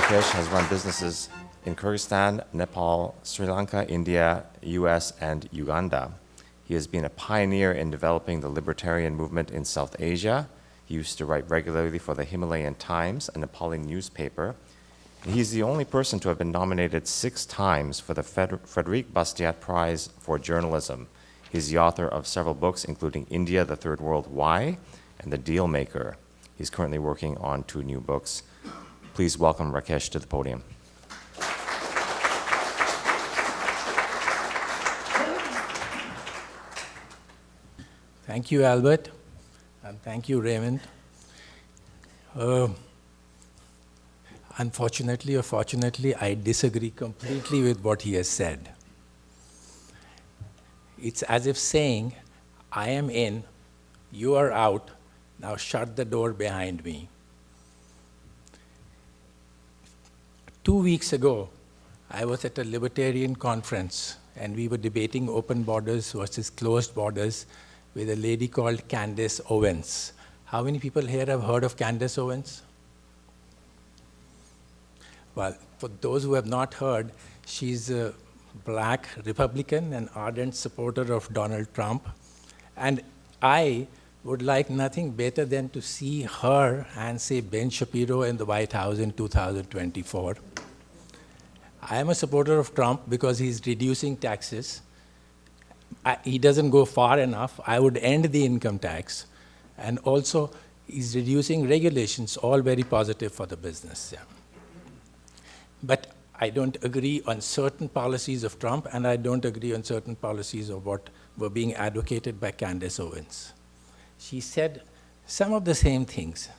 Rakesh has run businesses in Kyrgyzstan, Nepal, Sri Lanka, India, US, and Uganda. He has been a pioneer in developing the libertarian movement in South Asia. He used to write regularly for the Himalayan Times, a Nepali newspaper. He's the only person to have been nominated 6 times for the Frederic Bastiat Prize for journalism. He's the author of several books, including India, the Third World, Why, and The Dealmaker. He's currently working on 2 new books. Please welcome Rakesh to the podium. Thank you, Albert, and thank you, Raymond. Unfortunately or fortunately, I disagree completely with what he has said. It's as if saying, I am in, you are out, now shut the door behind me. 2 weeks ago, I was at a libertarian conference, and we were debating open borders versus closed borders with a lady called Candace Owens. How many people here have heard of Candace Owens? Well, for those who have not heard, she's a black Republican and ardent supporter of Donald Trump. And I would like nothing better than to see her and, say, Ben Shapiro in the White House in 2024. I am a supporter of Trump because he's reducing taxes. He doesn't go far enough. I would end the income tax. And also, he's reducing regulations, all very positive for the business. Yeah. But I don't agree on certain policies of Trump, and I don't agree on certain policies of what were being advocated by Candace Owens. She said some of the same things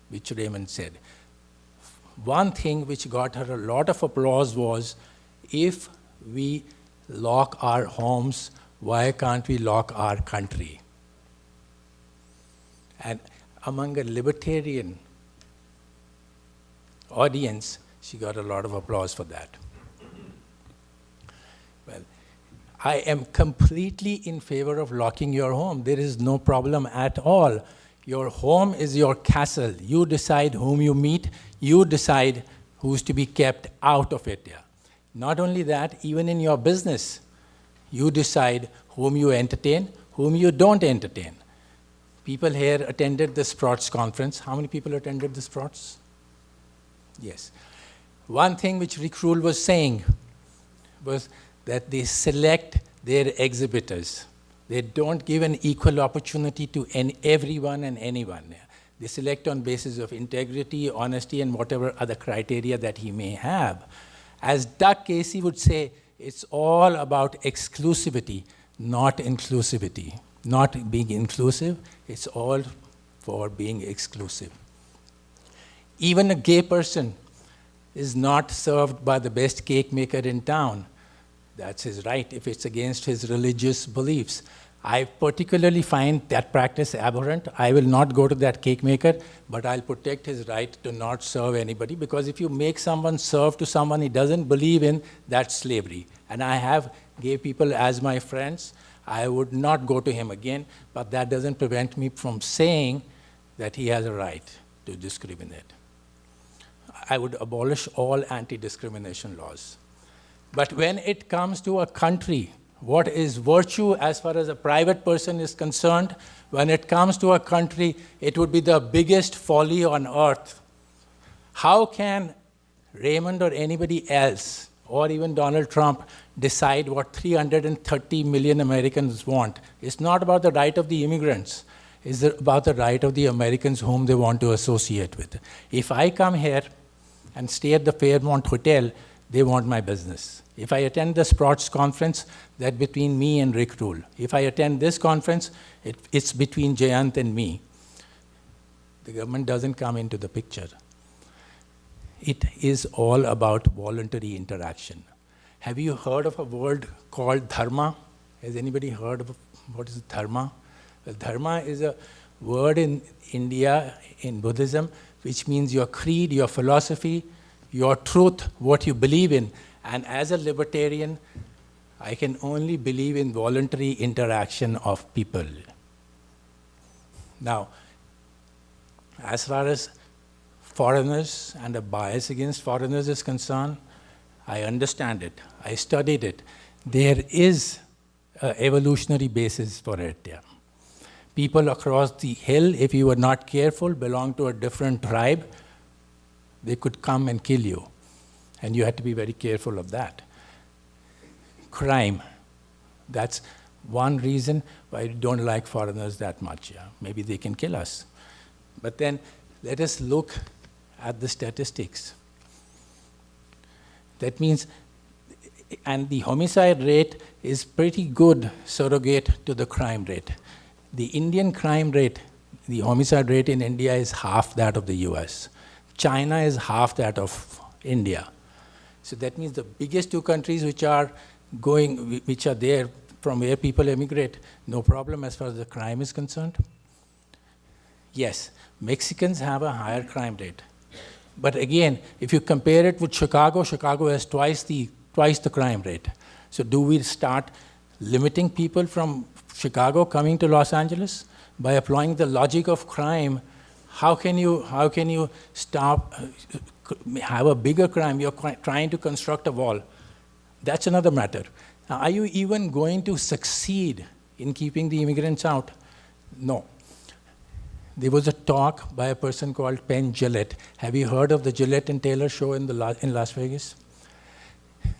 which Raymond said. One thing which got her a lot of applause was, if we lock our homes, why can't we lock our country? And among a libertarian audience, she got a lot of applause for that. Well, I am completely in favor of locking your home. There is no problem at all. Your home is your castle. You decide whom you meet. You decide who's to be kept out of it. Yeah. Not only that, even in your business, you decide whom you entertain, whom you don't entertain. People here attended the Sprots conference. How many people attended the Sprots? Yes. One thing which Rick Rule was saying was that they select their exhibitors. They don't give an equal opportunity to everyone and anyone. They select on basis of integrity, honesty, and whatever other criteria that he may have. As Doug Casey would say, it's all about exclusivity, not inclusivity. Not being inclusive, it's all for being exclusive. Even a gay person is not served by the best cake maker in town. That's his right if it's against his religious beliefs. I particularly find that practice abhorrent. I will not go to that cake maker, but I'll protect his right to not serve anybody, because if you make someone serve to someone he doesn't believe in, that's slavery. And I have gay people as my friends. I would not go to him again, but that doesn't prevent me from saying that he has a right to discriminate. I would abolish all anti-discrimination laws. But when it comes to a country, what is virtue as far as a private person is concerned, when it comes to a country, it would be the biggest folly on earth. How can Raymond or anybody else, or even Donald Trump, decide what 330 million Americans want? It's not about the right of the immigrants. It's about the right of the Americans whom they want to associate with. If I come here and stay at the Fairmont Hotel, they want my business. If I attend the Sprots conference, that's between me and Rick Rule. If I attend this conference, it's between Jayant and me. The government doesn't come into the picture. It is all about voluntary interaction. Have you heard of a word called dharma? Has anybody heard of what is dharma? Well, dharma is a word in India, in Buddhism, which means your creed, your philosophy, your truth, what you believe in. And as a libertarian, I can only believe in voluntary interaction of people. Now, as far as foreigners and a bias against foreigners is concerned, I understand it. I studied it. There is an evolutionary basis for it. Yeah. People across the hill, if you were not careful, belong to a different tribe, they could come and kill you. And you had to be very careful of that. Crime. That's one reason why I don't like foreigners that much. Yeah. Maybe they can kill us. But then let us look at the statistics. That means, and the homicide rate is pretty good surrogate to the crime rate. The Indian crime rate, the homicide rate in India is half that of the US. China is half that of India. So that means the biggest two countries which are there from where people emigrate, no problem as far as the crime is concerned. Yes, Mexicans have a higher crime rate. But again, if you compare it with Chicago, Chicago has twice the crime rate. So do we start limiting people from Chicago coming to Los Angeles? By applying the logic of crime, how can you stop, have a bigger crime? You're trying to construct a wall. That's another matter. Now, are you even going to succeed in keeping the immigrants out? No. There was a talk by a person called Penn Jillette. Have you heard of the Jillette and Taylor show in Las Vegas?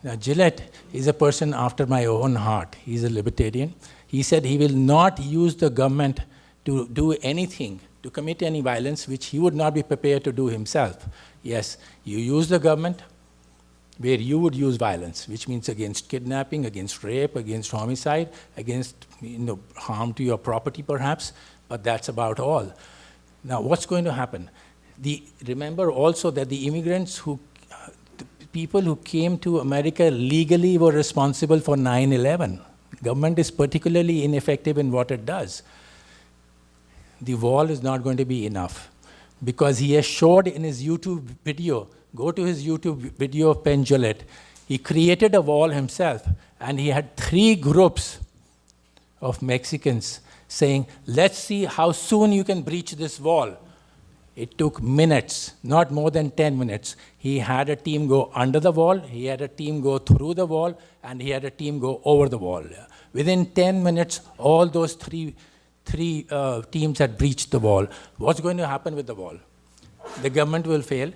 Now, Jillette is a person after my own heart. He's a libertarian. He said he will not use the government to do anything, to commit any violence, which he would not be prepared to do himself. Yes, you use the government where you would use violence, which means against kidnapping, against rape, against homicide, against harm to your property perhaps, but that's about all. Now, what's going to happen? Remember also that the immigrants people who came to America legally were responsible for 9/11. Government is particularly ineffective in what it does. The wall is not going to be enough because he has showed in his YouTube video, go to his YouTube video of Penn Jillette, he created a wall himself and he had 3 groups of Mexicans saying, let's see how soon you can breach this wall. It took minutes, not more than 10 minutes. He had a team go under the wall, he had a team go through the wall, and he had a team go over the wall. Within 10 minutes, all those three teams had breached the wall. What's going to happen with the wall? The government will fail,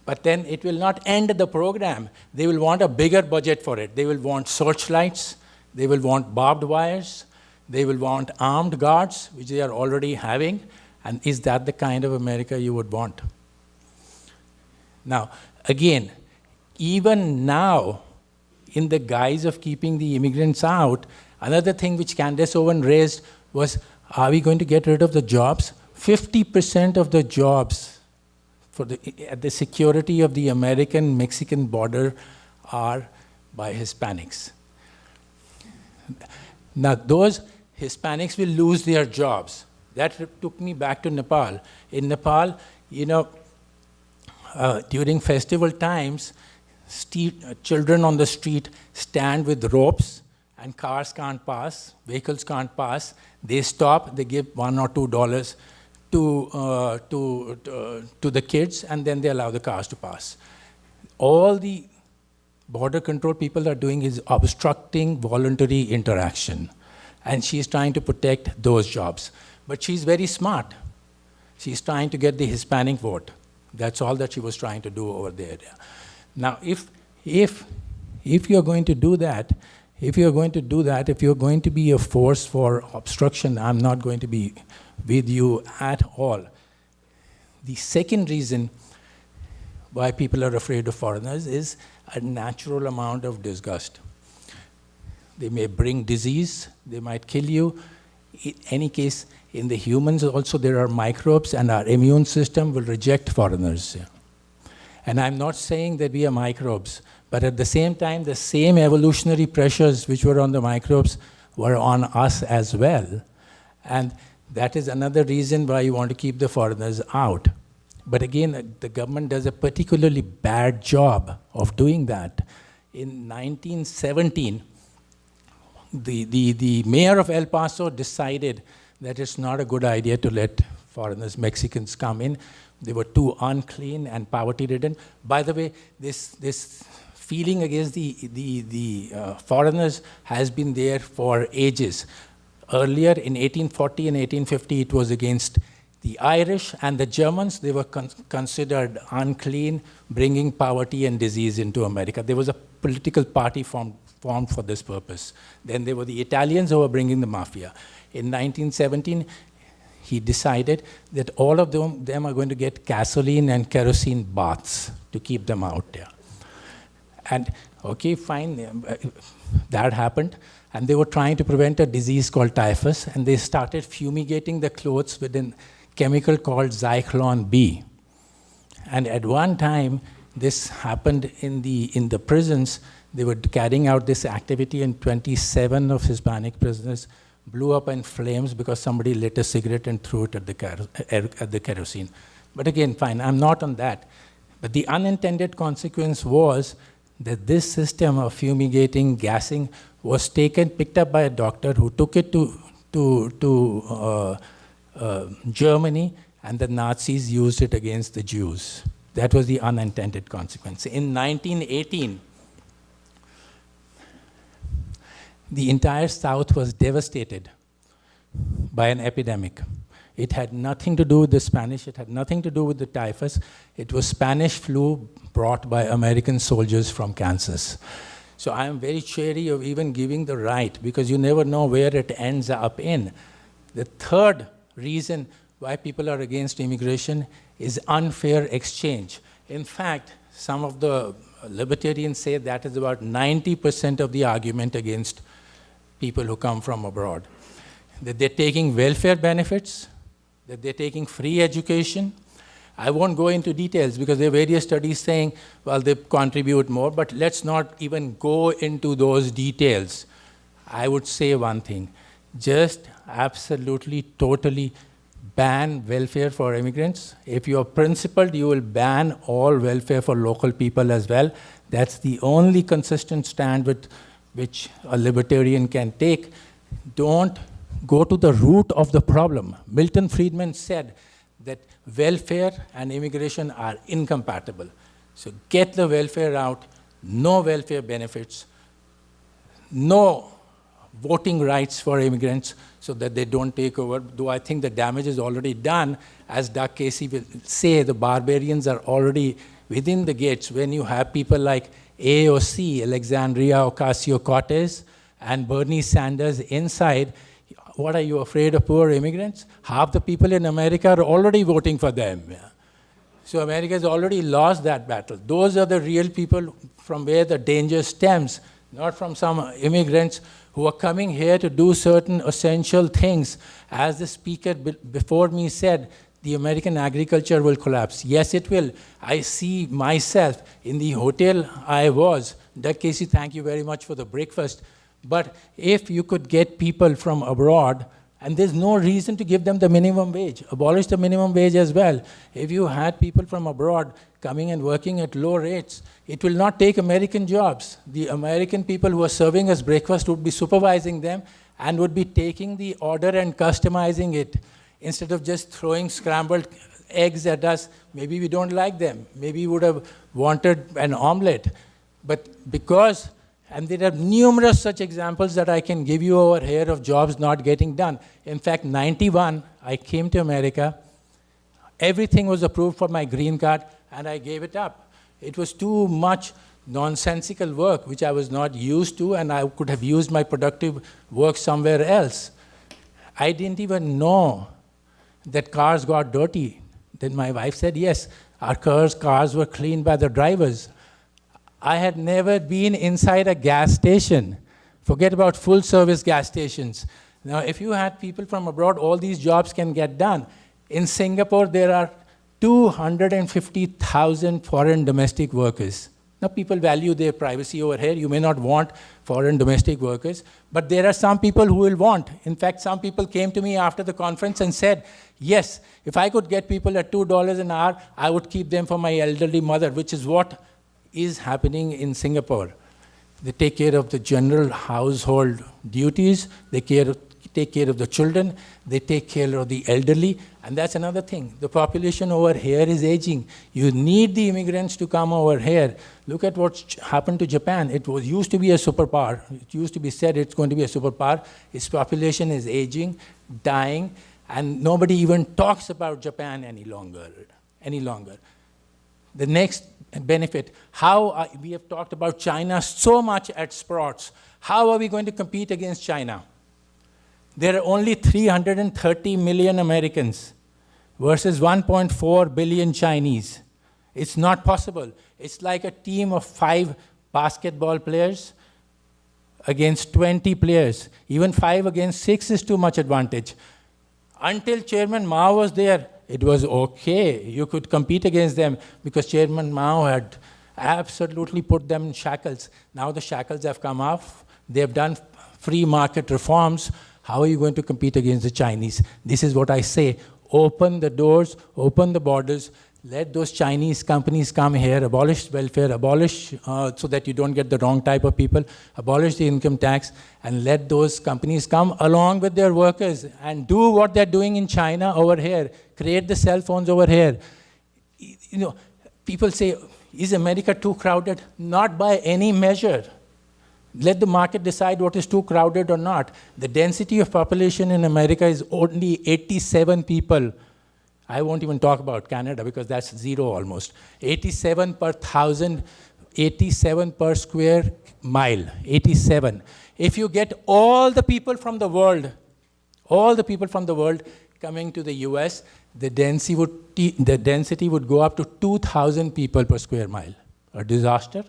but then it will not end the program. They will want a bigger budget for it. They will want searchlights, they will want barbed wires, they will want armed guards, which they are already having. And is that the kind of America you would want? Now, again, even now, in the guise of keeping the immigrants out, another thing which Candace Owen raised was, are we going to get rid of the jobs? 50% of the jobs at the security of the American-Mexican border are by Hispanics. Now, those Hispanics will lose their jobs. That took me back to Nepal. In Nepal, during festival times, children on the street stand with ropes and cars can't pass, vehicles can't pass. They stop, they give $1 or $2 to the kids, and then they allow the cars to pass. All the border control people are doing is obstructing voluntary interaction. And she's trying to protect those jobs. But she's very smart. She's trying to get the Hispanic vote. That's all that she was trying to do over there. Now, if you're going to do that, if you're going to be a force for obstruction, I'm not going to be with you at all. The second reason why people are afraid of foreigners is a natural amount of disgust. They may bring disease, they might kill you. In any case, in the humans also there are microbes, and our immune system will reject foreigners. And I'm not saying that we are microbes, but at the same time, the same evolutionary pressures which were on the microbes were on us as well. And that is another reason why you want to keep the foreigners out. But again, the government does a particularly bad job of doing that. In 1917, the mayor of El Paso decided that it's not a good idea to let foreigners, Mexicans come in. They were too unclean and poverty-ridden. By the way, this feeling against the foreigners has been there for ages. Earlier, in 1840 and 1850, it was against the Irish and the Germans. They were considered unclean, bringing poverty and disease into America. There was a political party formed for this purpose. Then there were the Italians who were bringing the mafia. In 1917, he decided that all of them are going to get gasoline and kerosene baths to keep them out there. And okay, fine, that happened. And they were trying to prevent a disease called typhus, and they started fumigating the clothes with a chemical called Zyklon B. And at one time, this happened in the prisons. They were carrying out this activity, and 27 of Hispanic prisoners blew up in flames because somebody lit a cigarette and threw it at the kerosene. But again, fine, I'm not on that. But the unintended consequence was that this system of fumigating, gassing, was picked up by a doctor who took it to Germany, and the Nazis used it against the Jews. That was the unintended consequence. In 1918, the entire South was devastated by an epidemic. It had nothing to do with the Spanish. It had nothing to do with the typhus. It was Spanish flu brought by American soldiers from Kansas. So I am very chary of even giving the right, because you never know where it ends up in. The third reason why people are against immigration is unfair exchange. In fact, some of the libertarians say that is about 90% of the argument against people who come from abroad. That they're taking welfare benefits, that they're taking free education. I won't go into details because there are various studies saying, well, they contribute more, but let's not even go into those details. I would say one thing, just absolutely, totally ban welfare for immigrants. If you're principled, you will ban all welfare for local people as well. That's the only consistent stand with which a libertarian can take. Don't go to the root of the problem. Milton Friedman said that welfare and immigration are incompatible. So get the welfare out, no welfare benefits, no voting rights for immigrants so that they don't take over. Though I think the damage is already done. As Doug Casey will say, the barbarians are already within the gates when you have people like AOC, Alexandria Ocasio-Cortez, and Bernie Sanders inside. What, are you afraid of poor immigrants? Half the people in America are already voting for them. So America has already lost that battle. Those are the real people from where the danger stems, not from some immigrants who are coming here to do certain essential things. As the speaker before me said, the American agriculture will collapse. Yes, it will. I see myself in the hotel I was. Doug Casey, thank you very much for the breakfast. But if you could get people from abroad, and there's no reason to give them the minimum wage, abolish the minimum wage as well. If you had people from abroad coming and working at low rates, it will not take American jobs. The American people who are serving us breakfast would be supervising them and would be taking the order and customizing it. Instead of just throwing scrambled eggs at us, maybe we don't like them. Maybe we would have wanted an omelet. But because, and there are numerous such examples that I can give you over here of jobs not getting done. In fact, 91, I came to America. Everything was approved for my green card, and I gave it up. It was too much nonsensical work, which I was not used to, and I could have used my productive work somewhere else. I didn't even know that cars got dirty. Then my wife said, yes, our cars were cleaned by the drivers. I had never been inside a gas station. Forget about full-service gas stations. Now, if you had people from abroad, all these jobs can get done. In Singapore, there are 250,000 foreign domestic workers. Now, people value their privacy over here. You may not want foreign domestic workers, but there are some people who will want. In fact, some people came to me after the conference and said, yes, if I could get people at $2 an hour, I would keep them for my elderly mother, which is what is happening in Singapore. They take care of the general household duties. They take care of the children, they take care of the elderly, and that's another thing. The population over here is aging. You need the immigrants to come over here. Look at what happened to Japan. It used to be a superpower. It used to be said it's going to be a superpower. Its population is aging, dying, and nobody even talks about Japan any longer. The next benefit, we have talked about China so much at Sprouts. How are we going to compete against China? There are only 330 million Americans versus 1.4 billion Chinese. It's not possible. It's like a team of 5 basketball players against 20 players. Even 5 against 6 is too much advantage. Until Chairman Mao was there, it was okay. You could compete against them because Chairman Mao had absolutely put them in shackles. Now the shackles have come off. They have done free market reforms. How are you going to compete against the Chinese? This is what I say. Open the doors, open the borders, let those Chinese companies come here, abolish welfare, abolish so that you don't get the wrong type of people, abolish the income tax, and let those companies come along with their workers and do what they're doing in China over here, create the cell phones over here. You know, people say, is America too crowded? Not by any measure. Let the market decide what is too crowded or not. The density of population in America is only 87 people. I won't even talk about Canada because that's 0 almost. 87 per 1,000, 87 per square mile, 87. If you get all the people from the world coming to the US, the density would go up to 2,000 people per square mile. A disaster.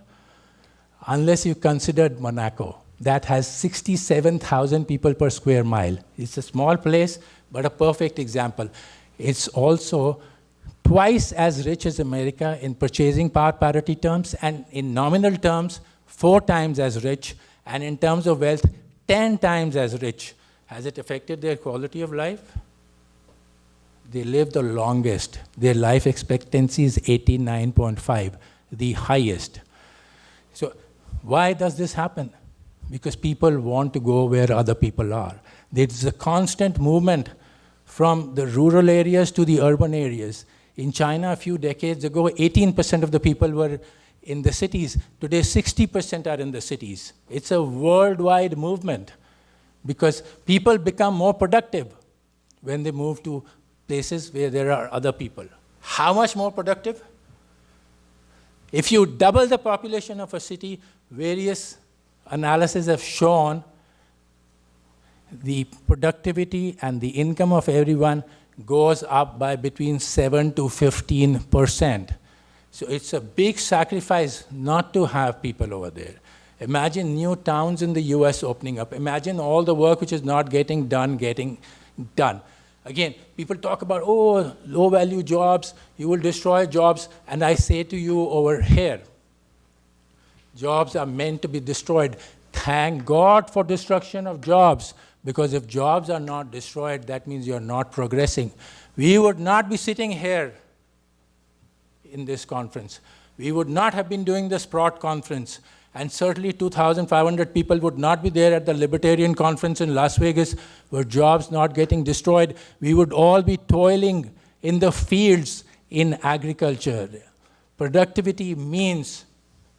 Unless you considered Monaco. That has 67,000 people per square mile. It's a small place, but a perfect example. It's also twice as rich as America in purchasing power parity terms, and in nominal terms, 4 times as rich, and in terms of wealth, 10 times as rich. Has it affected their quality of life? They live the longest. Their life expectancy is 89.5, the highest. So why does this happen? Because people want to go where other people are. There's a constant movement from the rural areas to the urban areas. In China, a few decades ago, 18% of the people were in the cities. Today, 60% are in the cities. It's a worldwide movement because people become more productive when they move to places where there are other people. How much more productive? If you double the population of a city, various analyses have shown the productivity and the income of everyone goes up by between 7 to 15%. So it's a big sacrifice not to have people over there. Imagine new towns in the US opening up. Imagine all the work which is not getting done, getting done. Again, people talk about, oh, low-value jobs, you will destroy jobs. And I say to you over here, jobs are meant to be destroyed. Thank God for destruction of jobs, because if jobs are not destroyed, that means you're not progressing. We would not be sitting here in this conference. We would not have been doing the Sprout conference. And certainly 2,500 people would not be there at the Libertarian conference in Las Vegas were jobs not getting destroyed. We would all be toiling in the fields in agriculture. Productivity means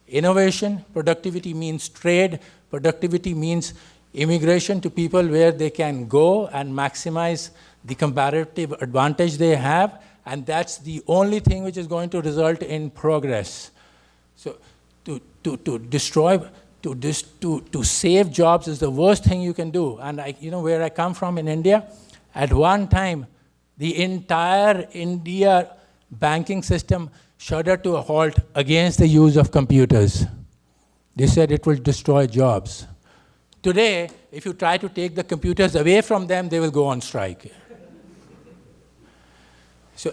innovation. Productivity means trade. Productivity means immigration to people where they can go and maximize the comparative advantage they have. And that's the only thing which is going to result in progress. So to save jobs is the worst thing you can do. And where I come from in India, at one time, the entire India banking system shuddered to a halt against the use of computers. They said it will destroy jobs. Today, if you try to take the computers away from them, they will go on strike. So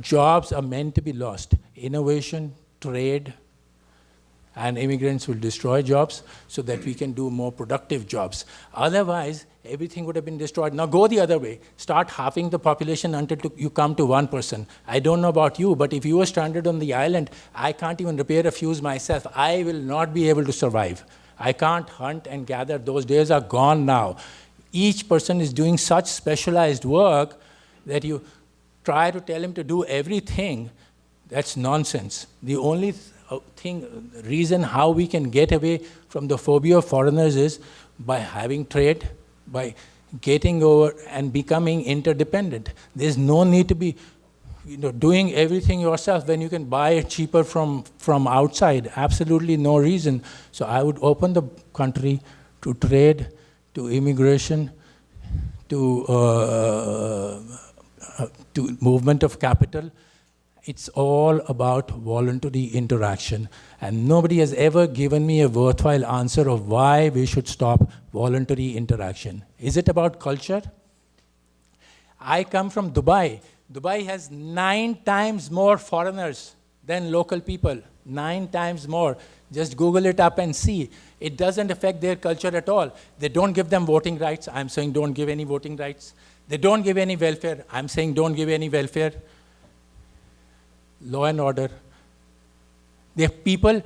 jobs are meant to be lost. Innovation, trade, and immigrants will destroy jobs so that we can do more productive jobs. Otherwise, everything would have been destroyed. Now go the other way. Start halving the population until you come to 1 person. I don't know about you, but if you were stranded on the island, I can't even repair a fuse myself. I will not be able to survive. I can't hunt and gather. Those days are gone now. each person is doing such specialized work that you try to tell him to do everything. That's nonsense. The only reason how we can get away from the phobia of foreigners is by having trade, by getting over and becoming interdependent. There's no need to be doing everything yourself when you can buy it cheaper from outside. Absolutely no reason. So I would open the country to trade, to immigration, to movement of capital. It's all about voluntary interaction. And nobody has ever given me a worthwhile answer of why we should stop voluntary interaction. Is it about culture? I come from Dubai. Dubai has 9 times more foreigners than local people. 9 times more. Just Google it up and see. It doesn't affect their culture at all. They don't give them voting rights. I'm saying don't give any voting rights. They don't give any welfare. I'm saying don't give any welfare. Law and order. There are people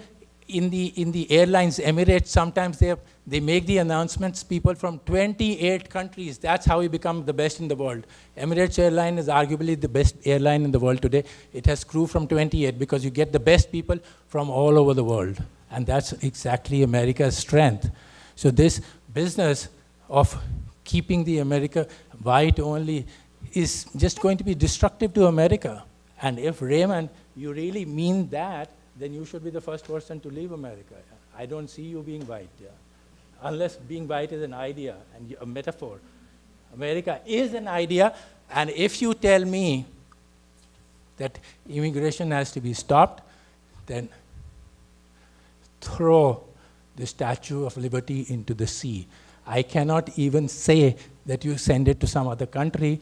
in the airlines, Emirates, sometimes they make the announcements, people from 28 countries. That's how we become the best in the world. Emirates airline is arguably the best airline in the world today. It has crew from 28 because you get the best people from all over the world. And that's exactly America's strength. So this business of keeping the America white only is just going to be destructive to America. And if Raymond, you really mean that, then you should be the first person to leave America. I don't see you being white, unless being white is an idea and a metaphor. America is an idea, and if you tell me that immigration has to be stopped, then throw the Statue of Liberty into the sea. I cannot even say that you send it to some other country,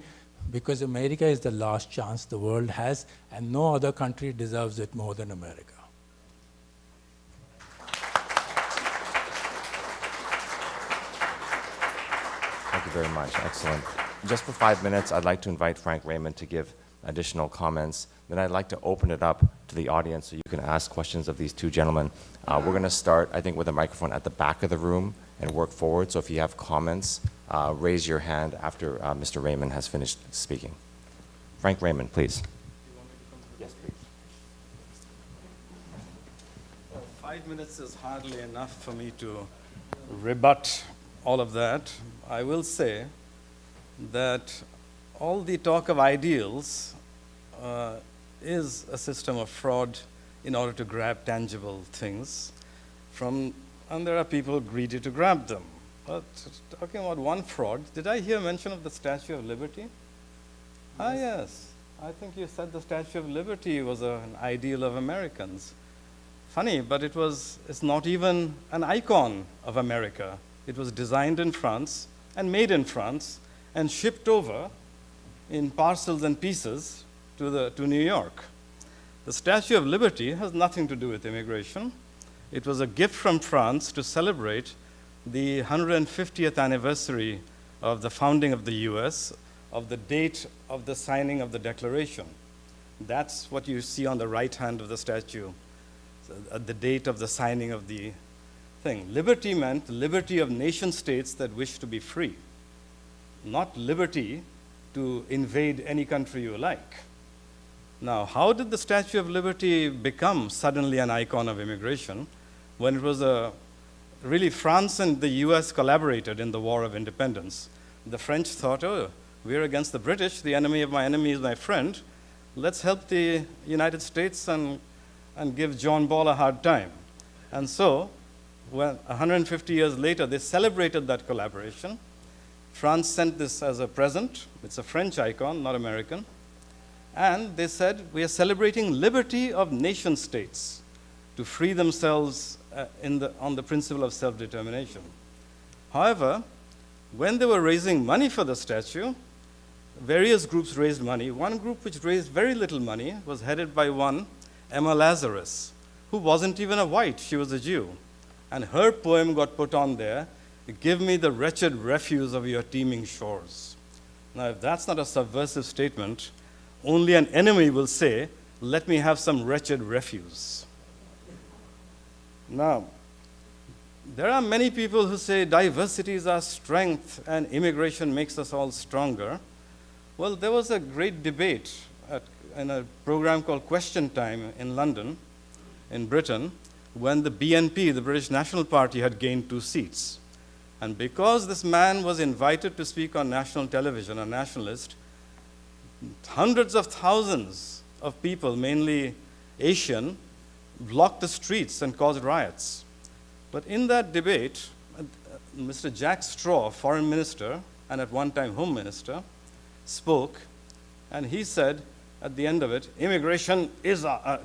because America is the last chance the world has, and no other country deserves it more than America. Thank you very much. Excellent. Just for 5 minutes, I'd like to invite Frank Raymond to give additional comments. Then I'd like to open it up to the audience so you can ask questions of these two gentlemen. We're going to start, I think, with a microphone at the back of the room and work forward. So if you have comments, raise your hand after Mr. Raymond has finished speaking. Frank Raymond, please. Yes, please. 5 minutes is hardly enough for me to rebut all of that. I will say that all the talk of ideals is a system of fraud in order to grab tangible things and there are people greedy to grab them. But talking about one fraud, did I hear mention of the Statue of Liberty? Yes. Ah, yes. I think you said the Statue of Liberty was an ideal of Americans. Funny, but it's not even an icon of America. It was designed in France and made in France and shipped over in parcels and pieces to New York. The Statue of Liberty has nothing to do with immigration. It was a gift from France to celebrate the 150th anniversary of the founding of the US, of the date of the signing of the Declaration. That's what you see on the right hand of the statue, at the date of the signing of the thing. Liberty meant the liberty of nation states that wish to be free, not liberty to invade any country you like. Now, how did the Statue of Liberty become suddenly an icon of immigration when it was really France and the US collaborated in the War of Independence? The French thought, oh, we're against the British, the enemy of my enemy is my friend. Let's help the United States and give John Ball a hard time. And so, 150 years later, they celebrated that collaboration. France sent this as a present. It's a French icon, not American. And they said, we are celebrating liberty of nation states to free themselves on the principle of self-determination. However, when they were raising money for the statue, various groups raised money. One group which raised very little money was headed by one, Emma Lazarus, who wasn't even a white, she was a Jew. And her poem got put on there, "Give me the wretched refuse of your teeming shores." Now, if that's not a subversive statement, only an enemy will say, let me have some wretched refuse. Now, there are many people who say diversity is our strength and immigration makes us all stronger. Well, there was a great debate in a program called Question Time in London, in Britain, when the BNP, the British National Party, had gained 2 seats. And because this man was invited to speak on national television, a nationalist, hundreds of thousands of people, mainly Asian, blocked the streets and caused riots. But in that debate, Mr. Jack Straw, foreign minister, and at one time home minister, spoke, and he said at the end of it,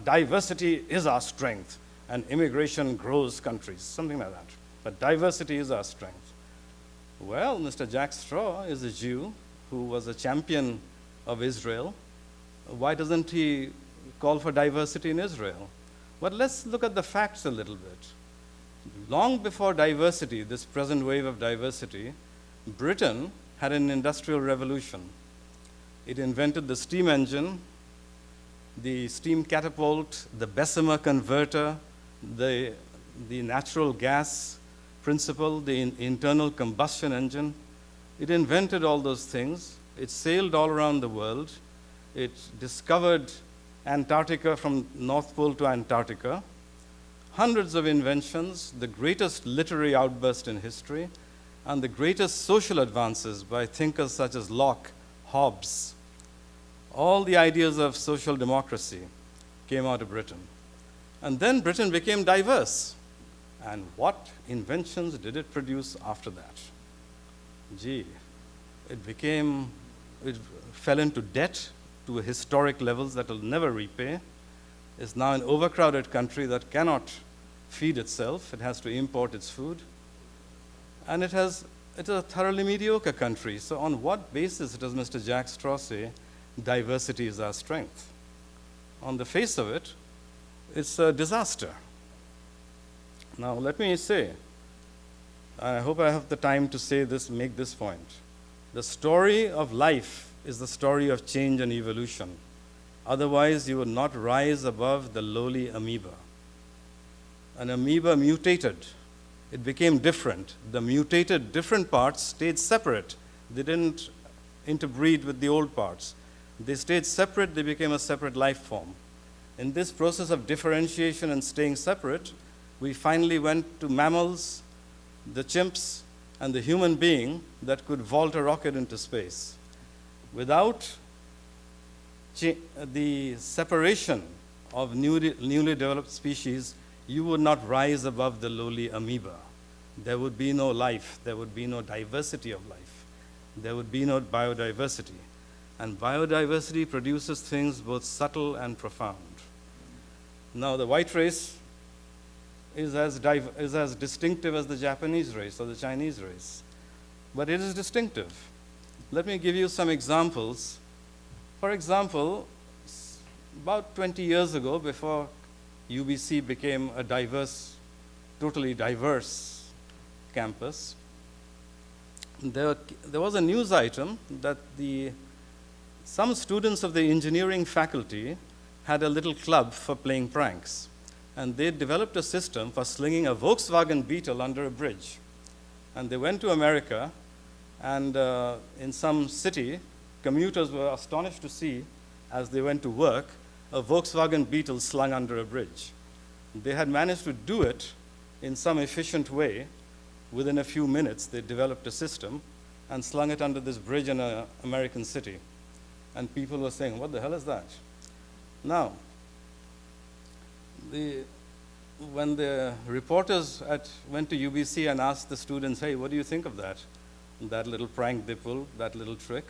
diversity is our strength, and immigration grows countries, something like that. But diversity is our strength. Well, Mr. Jack Straw is a Jew who was a champion of Israel. Why doesn't he call for diversity in Israel? But let's look at the facts a little bit. Long before diversity, this present wave of diversity, Britain had an industrial revolution. It invented the steam engine, the steam catapult, the Bessemer converter, the natural gas principle, the internal combustion engine. It invented all those things. It sailed all around the world. It discovered Antarctica from North Pole to Antarctica. Hundreds of inventions, the greatest literary outburst in history, and the greatest social advances by thinkers such as Locke, Hobbes. All the ideas of social democracy came out of Britain. And then Britain became diverse. And what inventions did it produce after that? Gee, it fell into debt to historic levels that will never repay. It's now an overcrowded country that cannot feed itself. It has to import its food. And it's a thoroughly mediocre country. So on what basis does Mr. Jack Straw say diversity is our strength? On the face of it, it's a disaster. Now, let me say, I hope I have the time to say this, make this point. The story of life is the story of change and evolution. Otherwise, you would not rise above the lowly amoeba. An amoeba mutated. It became different. The mutated different parts stayed separate. They didn't interbreed with the old parts. They stayed separate. They became a separate life form. In this process of differentiation and staying separate, we finally went to mammals, the chimps, and the human being that could vault a rocket into space. Without the separation of newly developed species, you would not rise above the lowly amoeba. There would be no life. There would be no diversity of life. There would be no biodiversity. And biodiversity produces things both subtle and profound. Now, the white race is as distinctive as the Japanese race or the Chinese race. But it is distinctive. Let me give you some examples. For example, about 20 years ago, before UBC became a totally diverse campus, there was a news item that some students of the engineering faculty had a little club for playing pranks. And they developed a system for slinging a Volkswagen Beetle under a bridge. And they went to America, and in some city, commuters were astonished to see, as they went to work, a Volkswagen Beetle slung under a bridge. They had managed to do it in some efficient way. Within a few minutes, they developed a system and slung it under this bridge in an American city. And people were saying, what the hell is that? Now, when the reporters went to UBC and asked the students, hey, what do you think of that? That little prank they pulled, that little trick.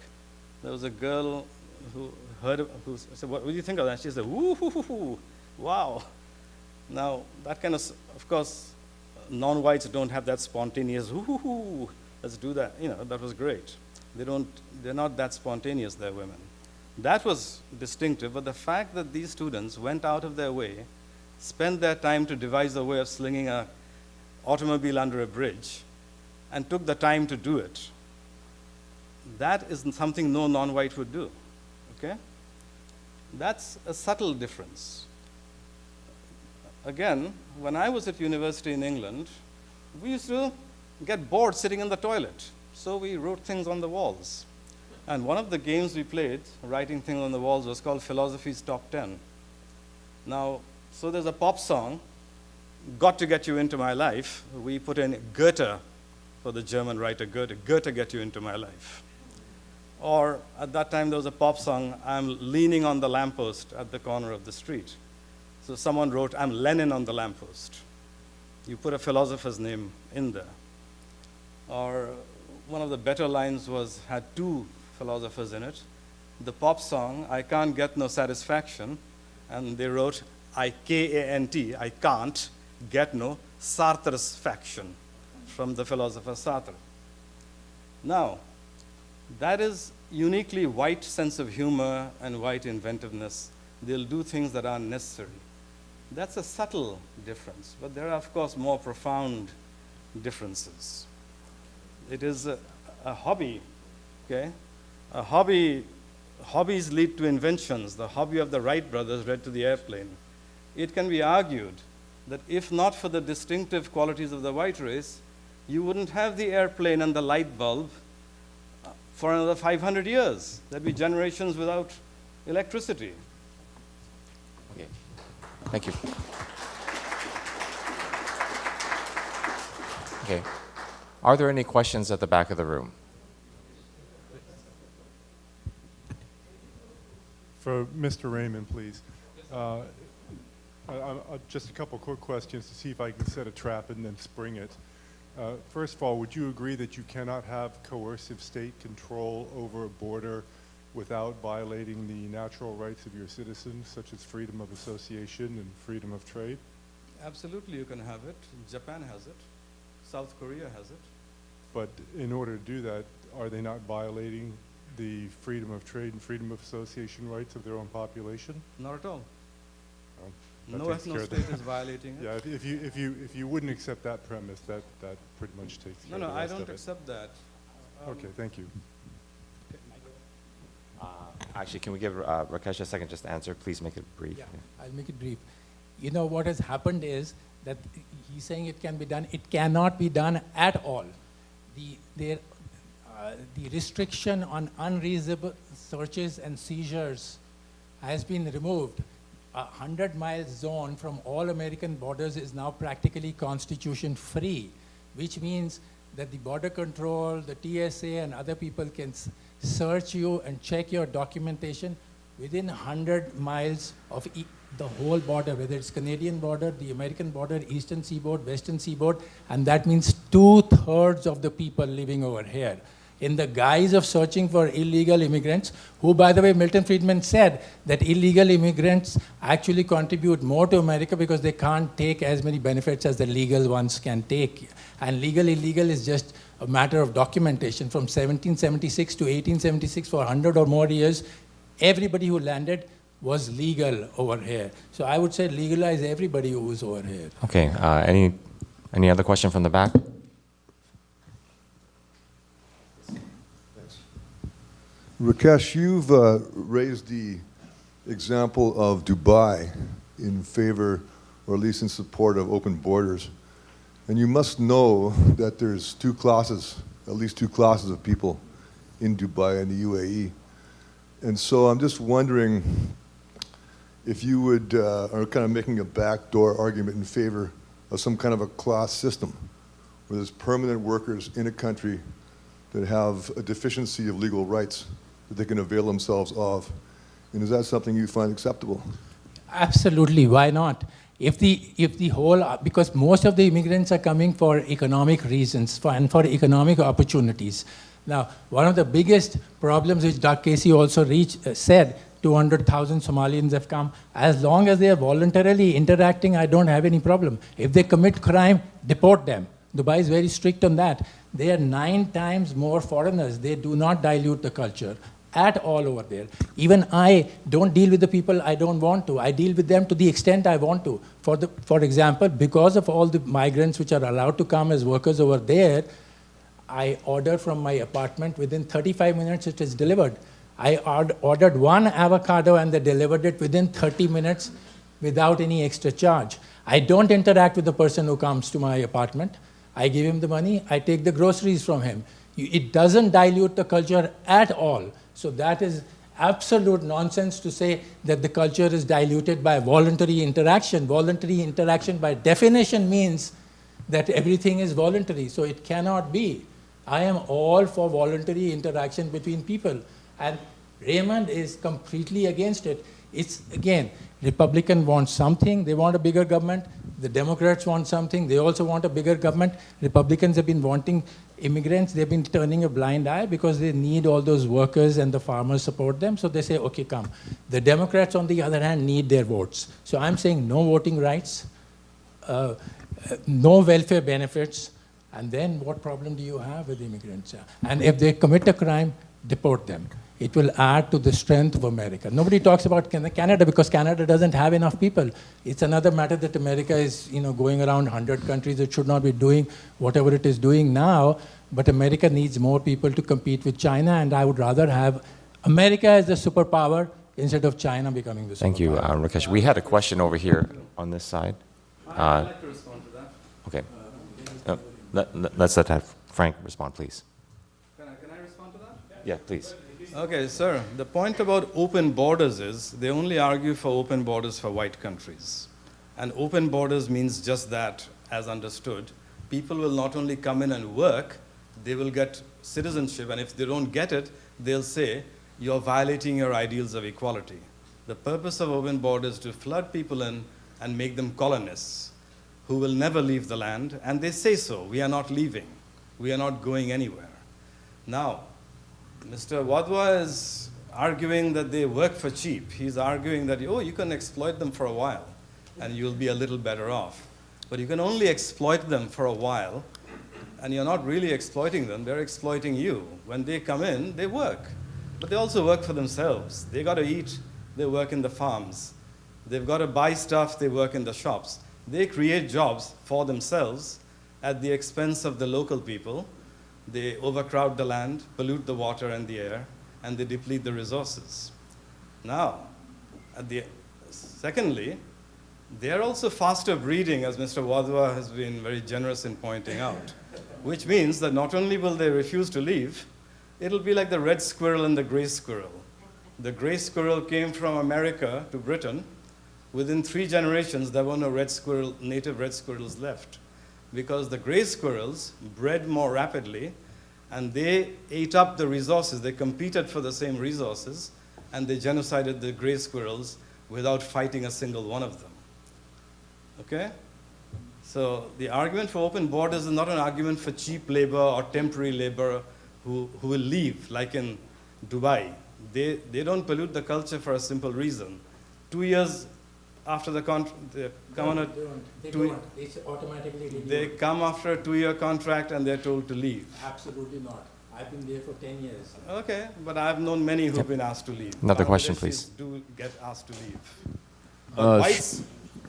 There was a girl who said, what do you think of that? She said, woo, wow. Now, that kind of course, non-whites don't have that spontaneous, woo, let's do that. That was great. They're not that spontaneous, they're women. That was distinctive, but the fact that these students went out of their way, spent their time to devise a way of slinging an automobile under a bridge, and took the time to do it, that is something no non-white would do, okay? That's a subtle difference. Again, when I was at university in England, we used to get bored sitting in the toilet. So we wrote things on the walls. And one of the games we played, writing things on the walls, was called Philosophy's Top 10. Now, so there's a pop song, Got to Get You Into My Life. We put in Goethe, for the German writer Goethe, Goethe Get You Into My Life. Or at that time there was a pop song, I'm leaning on the lamppost at the corner of the street. So someone wrote, I'm Lenin on the lamppost. You put a philosopher's name in there. Or one of the better lines had two philosophers in it. The pop song, I Can't Get No Satisfaction, and they wrote, I-K-A-N-T, I can't get no Sartre's faction, from the philosopher Sartre. Now, that is uniquely white sense of humor and white inventiveness. They'll do things that aren't necessary. That's a subtle difference, but there are, of course, more profound differences. It is a hobby, okay? Hobbies lead to inventions. The hobby of the Wright brothers led to the airplane. It can be argued that if not for the distinctive qualities of the white race, you wouldn't have the airplane and the light bulb for another 500 years. There'd be generations without electricity. Okay, thank you. Okay, are there any questions at the back of the room? For Mr. Raymond, please. Just a couple quick questions to see if I can set a trap and then spring it. First of all, would you agree that you cannot have coercive state control over a border without violating the natural rights of your citizens, such as freedom of association and freedom of trade? Absolutely, you can have it. Japan has it. South Korea has it. But in order to do that, are they not violating the freedom of trade and freedom of association rights of their own population? Not at all. That No takes care of ethno-state that. is violating it. Yeah, if you wouldn't accept that premise, that pretty much takes care No, of the I rest don't of it. accept that. Okay, thank you. Actually, can we give Rakesh a second just to answer? Please make it brief. Yeah, I'll make it brief. You know, what has happened is that he's saying it can be done. It cannot be done at all. The restriction on unreasonable searches and seizures has been removed. A 100-mile zone from all American borders is now practically constitution-free, which means that the border control, the TSA, and other people can search you and check your documentation within 100 miles of the whole border, whether it's Canadian border, the American border, Eastern Seaboard, Western Seaboard, and that means 2/3 of the people living over here, in the guise of searching for illegal immigrants, who, by the way, Milton Friedman said that illegal immigrants actually contribute more to America because they can't take as many benefits as the legal ones can take. And illegal is just a matter of documentation. From 1776 to 1876, for 100 or more years, everybody who landed was legal over here. So I would say legalize everybody who is over here. Okay, any other question from the back? Rakesh, you've raised the example of Dubai in favor, or at least in support of open borders. And you must know that there's two classes, at least two classes of people in Dubai and the UAE. And so I'm just wondering if you would, are kind of making a backdoor argument in favor of some kind of a class system, where there's permanent workers in a country that have a deficiency of legal rights that they can avail themselves of. And is that something you find acceptable? Absolutely, why not? If the whole, because most of the immigrants are coming for economic reasons and for economic opportunities. Now, one of the biggest problems which Doug Casey also said, 200,000 Somalians have come. As long as they are voluntarily interacting, I don't have any problem. If they commit crime, deport them. Dubai is very strict on that. There are 9 times more foreigners. They do not dilute the culture at all over there. Even I don't deal with the people I don't want to. I deal with them to the extent I want to. For example, because of all the migrants which are allowed to come as workers over there, I order from my apartment, within 35 minutes it is delivered. I ordered 1 avocado and they delivered it within 30 minutes without any extra charge. I don't interact with the person who comes to my apartment. I give him the money, I take the groceries from him. It doesn't dilute the culture at all. So that is absolute nonsense to say that the culture is diluted by voluntary interaction. Voluntary interaction by definition means that everything is voluntary, so it cannot be. I am all for voluntary interaction between people, and Raymond is completely against it. It's, again, Republicans want something, they want a bigger government. The Democrats want something, they also want a bigger government. Republicans have been wanting immigrants, they've been turning a blind eye because they need all those workers and the farmers support them, so they say, okay, come. The Democrats, on the other hand, need their votes. So I'm saying no voting rights, no welfare benefits, and then what problem do you have with immigrants? And if they commit a crime, deport them. It will add to the strength of America. Nobody talks about Canada because Canada doesn't have enough people. It's another matter that America is going around 100 countries. It should not be doing whatever it is doing now, but America needs more people to compete with China, and I would rather have America as the superpower instead of China becoming the superpower. Thank you, Rakesh. We had a question over here on this side. I'd like to respond to that. Okay. Let's let Frank respond, please. Can I respond to that? Yeah, please. Okay, sir. The point about open borders is they only argue for open borders for white countries. And open borders means just that, as understood. People will not only come in and work, they will get citizenship. And if they don't get it, they'll say, you're violating your ideals of equality. The purpose of open borders is to flood people in and make them colonists who will never leave the land. And they say so. We are not leaving. We are not going anywhere. Now, Mr. Wadhwa is arguing that they work for cheap. He's arguing that, you can exploit them for a while and you'll be a little better off. But you can only exploit them for a while, and you're not really exploiting them, they're exploiting you. When they come in, they work. But they also work for themselves. They got to eat, they work in the farms. They've got to buy stuff, they work in the shops. They create jobs for themselves at the expense of the local people. They overcrowd the land, pollute the water and the air, and they deplete the resources. Now, secondly, they are also faster breeding, as Mr. Wadhwa has been very generous in pointing out, which means that not only will they refuse to leave, it'll be like the red squirrel and the gray squirrel. The gray squirrel came from America to Britain. Within 3 generations, there were no native red squirrels left, because the gray squirrels bred more rapidly, and they ate up the resources. They competed for the same resources, and they genocided the gray squirrels without fighting a single one of them. Okay? So the argument for open borders is not an argument for cheap labor or temporary labor who will leave, like in Dubai. They don't pollute the culture for a simple reason. 2 years after the contract, they come after a 2-year contract and they're told to leave. Absolutely not. I've been there for 10 years. Okay, but I've known many who've been asked to leave. Another question, please. Do get asked to leave. But whites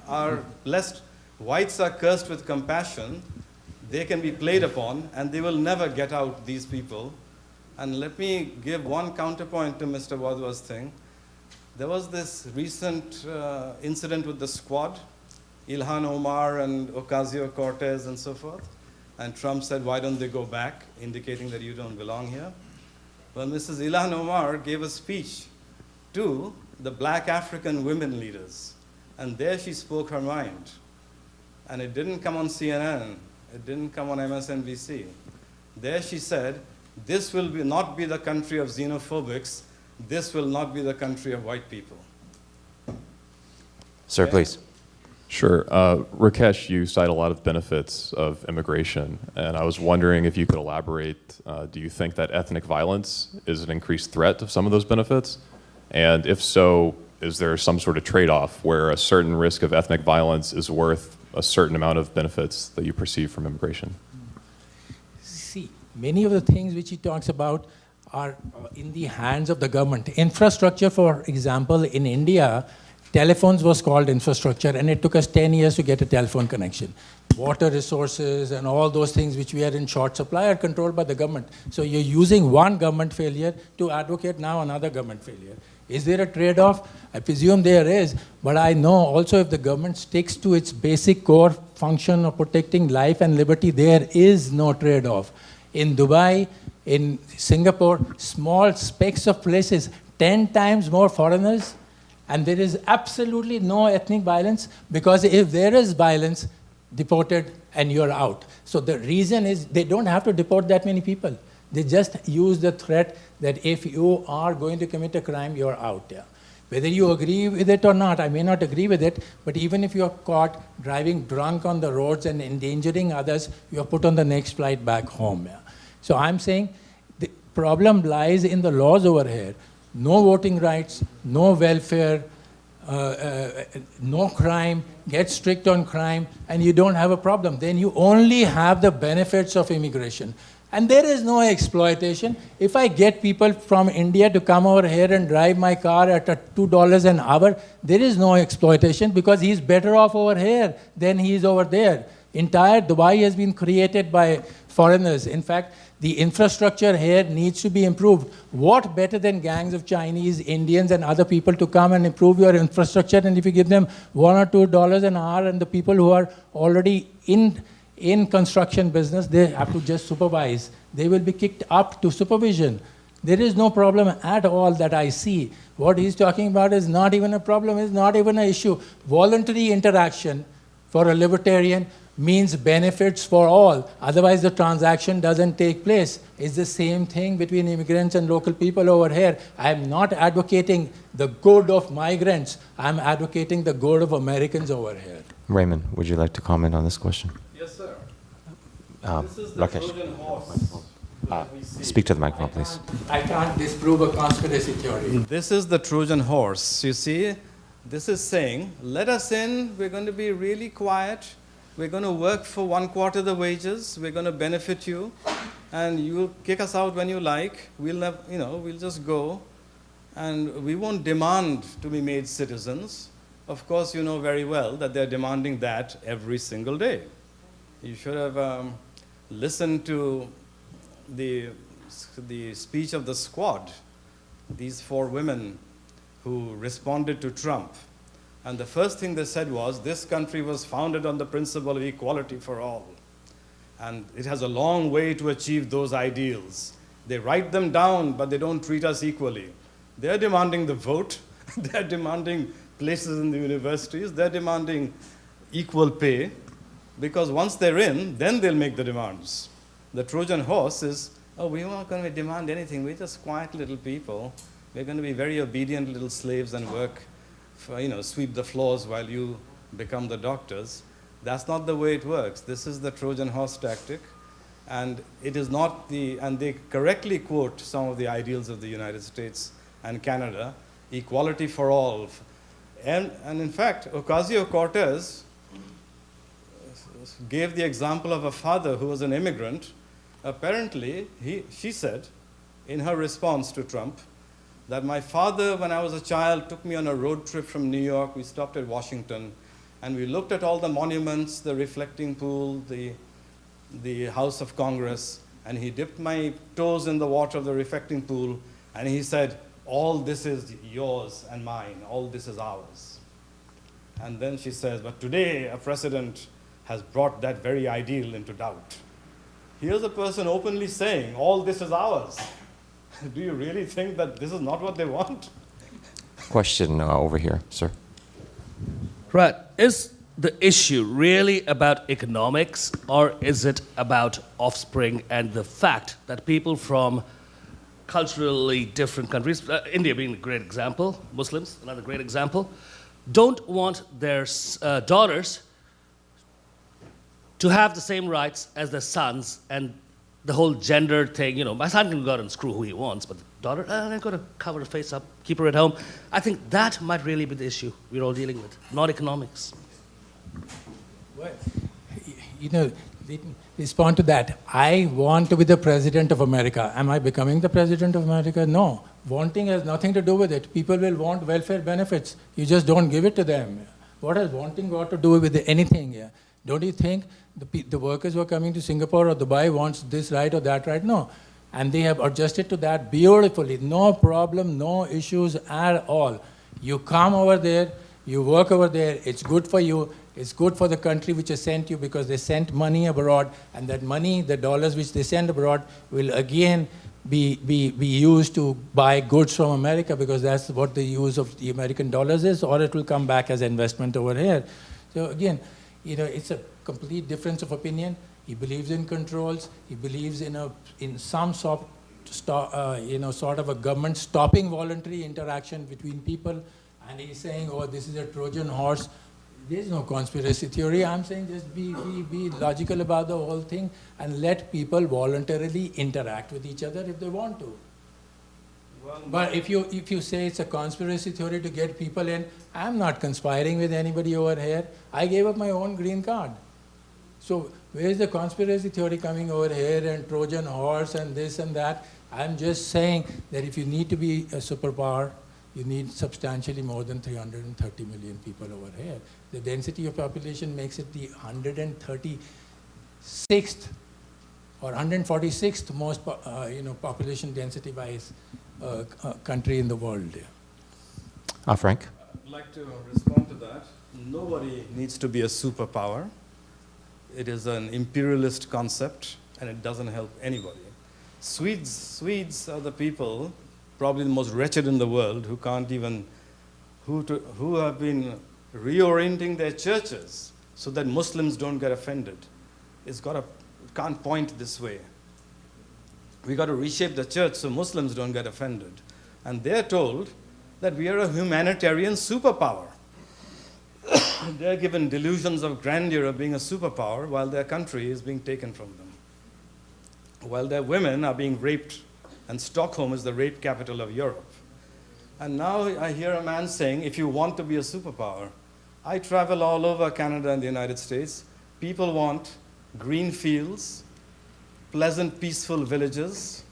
are blessed. Whites are cursed with compassion. They can be played upon, and they will never get out, these people. And let me give one counterpoint to Mr. Wadhwa's thing. There was this recent incident with the squad, Ilhan Omar and Ocasio-Cortez and so forth. And Trump said, why don't they go back, indicating that you don't belong here. Well, Mrs. Ilhan Omar gave a speech to the black African women leaders. And there she spoke her mind. And it didn't come on CNN. It didn't come on MSNBC. There she said, this will not be the country of xenophobics. This will not be the country of white people. Sir, please. Sure. Rakesh, you cite a lot of benefits of immigration, and I was wondering if you could elaborate. Do you think that ethnic violence is an increased threat to some of those benefits? And if so, is there some sort of trade-off where a certain risk of ethnic violence is worth a certain amount of benefits that you perceive from immigration? See, many of the things which he talks about are in the hands of the government. Infrastructure, for example, in India, Telephones was called infrastructure, and it took us 10 years to get a telephone connection. Water resources and all those things which we are in short supply are controlled by the government. So you're using one government failure to advocate now another government failure. Is there a trade-off? I presume there is, but I know also if the government sticks to its basic core function of protecting life and liberty, there is no trade-off. In Dubai, in Singapore, small specks of places, 10 times more foreigners, and there is absolutely no ethnic violence, because if there is violence, deported and you're out. So the reason is they don't have to deport that many people. They just use the threat that if you are going to commit a crime, you're out. Yeah. Whether you agree with it or not, I may not agree with it, but even if you're caught driving drunk on the roads and endangering others, you're put on the next flight back home. Yeah. So I'm saying the problem lies in the laws over here. No voting rights, no welfare, no crime, get strict on crime, and you don't have a problem. Then you only have the benefits of immigration. And there is no exploitation. If I get people from India to come over here and drive my car at $2 an hour, there is no exploitation, because he's better off over here than he is over there. Entire Dubai has been created by foreigners. In fact, the infrastructure here needs to be improved. What better than gangs of Chinese, Indians, and other people to come and improve your infrastructure? And if you give them $1 or $2 an hour, and the people who are already in construction business, they have to just supervise. They will be kicked up to supervision. There is no problem at all that I see. What he's talking about is not even a problem, is not even an issue. Voluntary interaction for a libertarian means benefits for all. Otherwise, the transaction doesn't take place. It's the same thing between immigrants and local people over here. I'm not advocating the good of migrants. I'm advocating the good of Americans over here. Raymond, would you like to comment on this question? Yes, sir. This is the Rakesh. Trojan horse that we see. Speak to the microphone, please. I can't disprove a conspiracy theory. This is the Trojan horse. You see, this is saying, let us in, we're going to be really quiet, we're going to work for 1/4 the wages, we're going to benefit you, and you'll kick us out when you like, we'll just go, and we won't demand to be made citizens. Of course, you know very well that they're demanding that every single day. You should have listened to the speech of the squad, these 4 women who responded to Trump. And the first thing they said was, this country was founded on the principle of equality for all. And it has a long way to achieve those ideals. They write them down, but they don't treat us equally. They're demanding the vote. They're demanding places in the universities. They're demanding equal pay. Because once they're in, then they'll make the demands. The Trojan horse is, we're not going to demand anything. We're just quiet little people. We're going to be very obedient little slaves and work, sweep the floors while you become the doctors. That's not the way it works. This is the Trojan horse tactic. And it is not and they correctly quote some of the ideals of the United States and Canada, equality for all. And in fact, Ocasio-Cortez gave the example of a father who was an immigrant. Apparently, she said, in her response to Trump, that my father, when I was a child, took me on a road trip from New York. We stopped at Washington, and we looked at all the monuments, the reflecting pool, the House of Congress, and he dipped my toes in the water of the reflecting pool, and he said, all this is yours and mine. All this is ours. And then she says, but today a president has brought that very ideal into doubt. Here's a person openly saying, all this is ours. Do you really think that this is not what they want? Question over here, sir. Right. Is the issue really about economics, or is it about offspring and the fact that people from culturally different countries, India being a great example, Muslims, another great example, don't want their daughters to have the same rights as their sons, and the whole gender thing, my son can go out and screw who he wants, but the daughter, they've got to cover her face up, keep her at home. I think that might really be the issue we're all dealing with, not economics. Well, let me respond to that. I want to be the president of America. Am I becoming the president of America? No. Wanting has nothing to do with it. People will want welfare benefits. You just don't give it to them. What has wanting got to do with anything? Yeah? Don't you think the workers who are coming to Singapore or Dubai wants this right or that right? No. And they have adjusted to that beautifully. No problem, no issues at all. You come over there, you work over there, it's good for you, it's good for the country which has sent you because they sent money abroad, and that money, the dollars which they send abroad, will again be used to buy goods from America because that's what the use of the American dollars is, or it will come back as investment over here. So again, it's a complete difference of opinion. He believes in controls. He believes in some sort of a government stopping voluntary interaction between people. And he's saying, oh, this is a Trojan horse. There's no conspiracy theory. I'm saying just be logical about the whole thing and let people voluntarily interact with each other if they want to. Well, but if you say it's a conspiracy theory to get people in, I'm not conspiring with anybody over here. I gave up my own green card. So where's the conspiracy theory coming over here and Trojan horse and this and that? I'm just saying that if you need to be a superpower, you need substantially more than 330 million people over here. The density of population makes it the 136th or 146th most population density-wise country in the world. Frank? I'd like to respond to that. Nobody needs to be a superpower. It is an imperialist concept, and it doesn't help anybody. Swedes are the people, probably the most wretched in the world, who have been reorienting their churches so that Muslims don't get offended. Can't point this way. We got to reshape the church so Muslims don't get offended. And they're told that we are a humanitarian superpower. They're given delusions of grandeur of being a superpower while their country is being taken from them. While their women are being raped, and Stockholm is the rape capital of Europe. And now I hear a man saying, if you want to be a superpower, I travel all over Canada and the United States. People want green fields, pleasant, peaceful villages,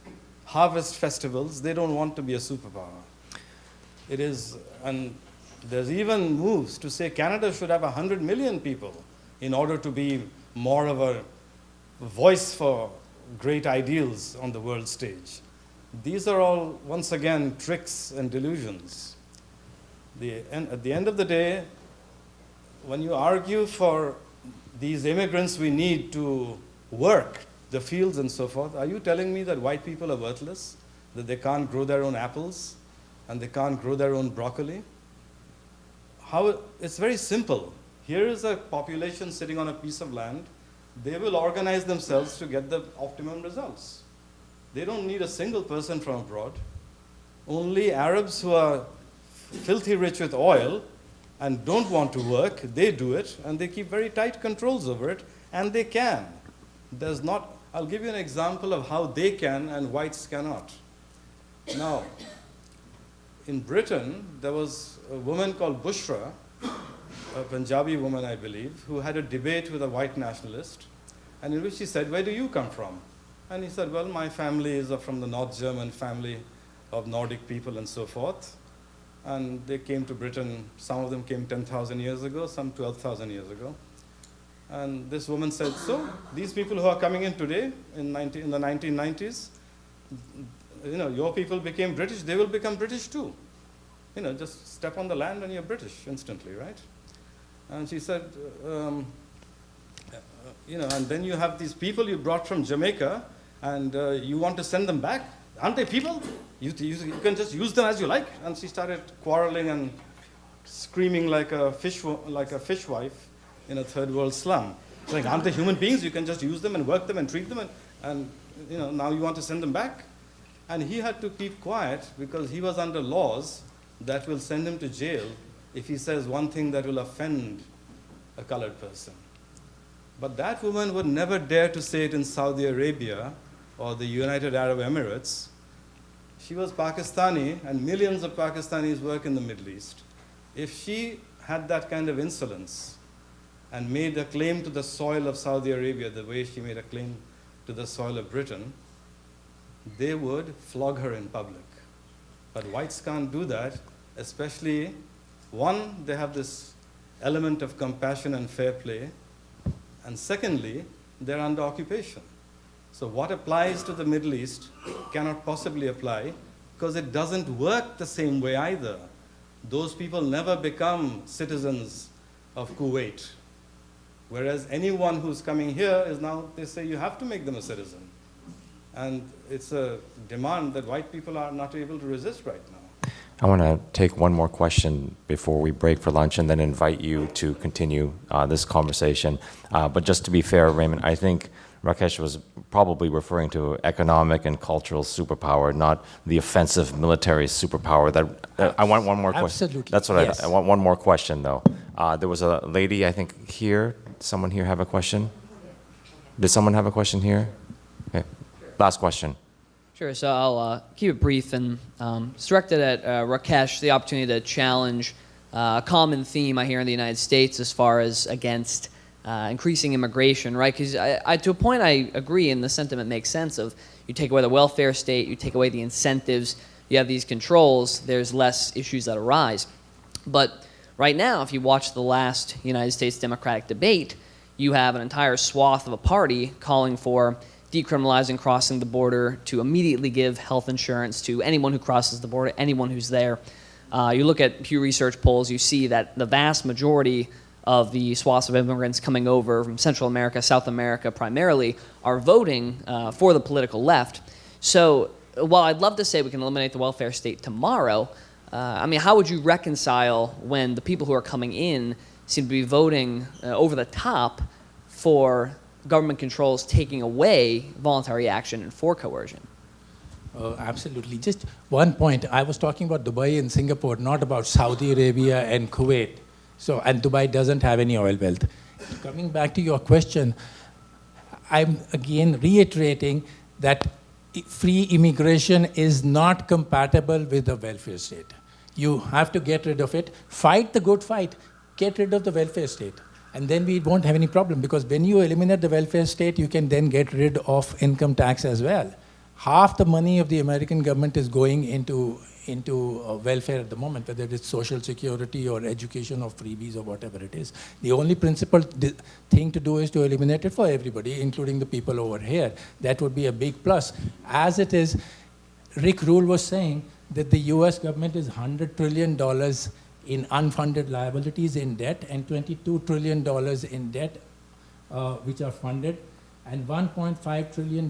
harvest festivals. They don't want to be a superpower. And there's even moves to say Canada should have 100 million people in order to be more of a voice for great ideals on the world stage. These are all, once again, tricks and delusions. At the end of the day, when you argue for these immigrants we need to work the fields and so forth, are you telling me that white people are worthless? That they can't grow their own apples and they can't grow their own broccoli? It's very simple. Here is a population sitting on a piece of land. They will organize themselves to get the optimum results. They don't need a single person from abroad. Only Arabs who are filthy rich with oil and don't want to work, they do it, and they keep very tight controls over it, and they can. I'll give you an example of how they can and whites cannot. Now, in Britain, there was a woman called Bushra, a Punjabi woman, I believe, who had a debate with a white nationalist, and in which she said, where do you come from? And he said, well, my family is from the North German family of Nordic people and so forth. And they came to Britain. Some of them came 10,000 years ago, some 12,000 years ago. And this woman said, so these people who are coming in today, in the 1990s, your people became British, they will become British too. Just step on the land and you're British instantly, right? And she said, and then you have these people you brought from Jamaica, and you want to send them back? Aren't they people? You can just use them as you like. And she started quarreling and screaming like a fishwife in a third world slum. Saying, aren't they human beings? You can just use them and work them and treat them, and now you want to send them back? And he had to keep quiet because he was under laws that will send him to jail if he says one thing that will offend a colored person. But that woman would never dare to say it in Saudi Arabia or the United Arab Emirates. She was Pakistani, and millions of Pakistanis work in the Middle East. If she had that kind of insolence and made a claim to the soil of Saudi Arabia the way she made a claim to the soil of Britain, they would flog her in public. But whites can't do that, especially, one, they have this element of compassion and fair play, and secondly, they're under occupation. So what applies to the Middle East cannot possibly apply because it doesn't work the same way either. Those people never become citizens of Kuwait. Whereas anyone who's coming here is now, they say you have to make them a citizen. And it's a demand that white people are not able to resist right now. I want to take one more question before we break for lunch and then invite you to continue this conversation. But just to be fair, Raymond, I think Rakesh was probably referring to economic and cultural superpower, not the offensive military superpower. That I want one more question. Absolutely. That's what Yes. I want. One more question, though. There was a lady, I think, here. Someone here have a question? Did someone have a question here? Okay. Last question. Sure, so I'll keep it brief, and it's directed at Rakesh, the opportunity to challenge a common theme I hear in the United States as far as against increasing immigration, right? Because to a point I agree, and the sentiment makes sense of you take away the welfare state, you take away the incentives, you have these controls, there's less issues that arise. But right now, if you watch the last United States Democratic debate, you have an entire swath of a party calling for decriminalizing crossing the border, to immediately give health insurance to anyone who crosses the border, anyone who's there. You look at Pew Research polls, you see that the vast majority of the swaths of immigrants coming over from Central America, South America primarily, are voting for the political left. So while I'd love to say we can eliminate the welfare state tomorrow, I mean, how would you reconcile when the people who are coming in seem to be voting over the top for government controls taking away voluntary action and for coercion? Absolutely. Just one point. I was talking about Dubai and Singapore, not about Saudi Arabia and Kuwait. So, and Dubai doesn't have any oil wealth. Coming back to your question, I'm again reiterating that free immigration is not compatible with the welfare state. You have to get rid of it. Fight the good fight. Get rid of the welfare state. And then we won't have any problem, because when you eliminate the welfare state, you can then get rid of income tax as well. Half the money of the American government is going into welfare at the moment, whether it's social security or education or freebies or whatever it is. The only principal thing to do is to eliminate it for everybody, including the people over here. That would be a big plus. As it is, Rick Rule was saying that the US government is $100 trillion in unfunded liabilities in debt, and $22 trillion in debt which are funded, and $1.5 trillion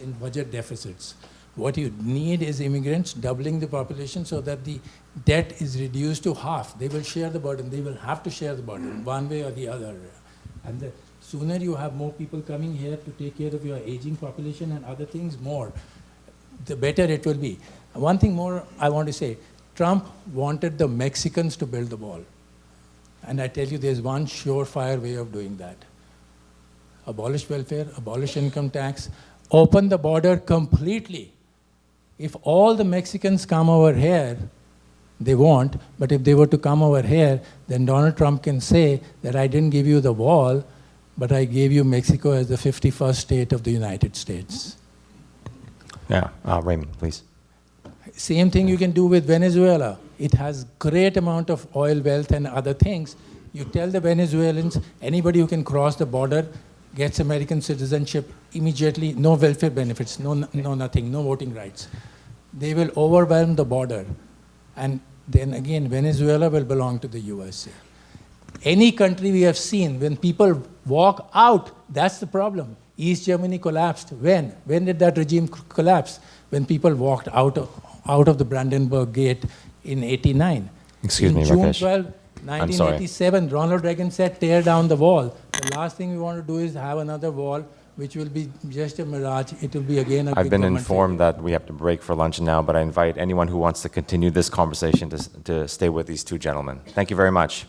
in budget deficits. What you need is immigrants, doubling the population so that the debt is reduced to half. They will share the burden. They will have to share the burden one way or the other. And the sooner you have more people coming here to take care of your aging population and other things more, the better it will be. One thing more I want to say, Trump wanted the Mexicans to build the wall. And I tell you, there's one surefire way of doing that. Abolish welfare, abolish income tax, open the border completely. If all the Mexicans come over here, they won't, but if they were to come over here, then Donald Trump can say that I didn't give you the wall, but I gave you Mexico as the 51st state of the United States. Yeah, Raymond, please. Same thing you can do with Venezuela. It has great amount of oil wealth and other things. You tell the Venezuelans, anybody who can cross the border gets American citizenship immediately, no welfare benefits, no nothing, no voting rights. They will overwhelm the border. And then again, Venezuela will belong to the USA. Any country we have seen, when people walk out, that's the problem. East Germany collapsed. When? When did that regime collapse? When people walked out of the Brandenburg Gate in '89. Excuse me, June Rakesh. 12, 1987, Ronald Reagan said, tear down the wall. The last thing we want to do is have another wall, which will be just a mirage. It will be again a I've big been government informed failure. that we have to break for lunch now, but I invite anyone who wants to continue this conversation to stay with these two gentlemen. Thank you very much.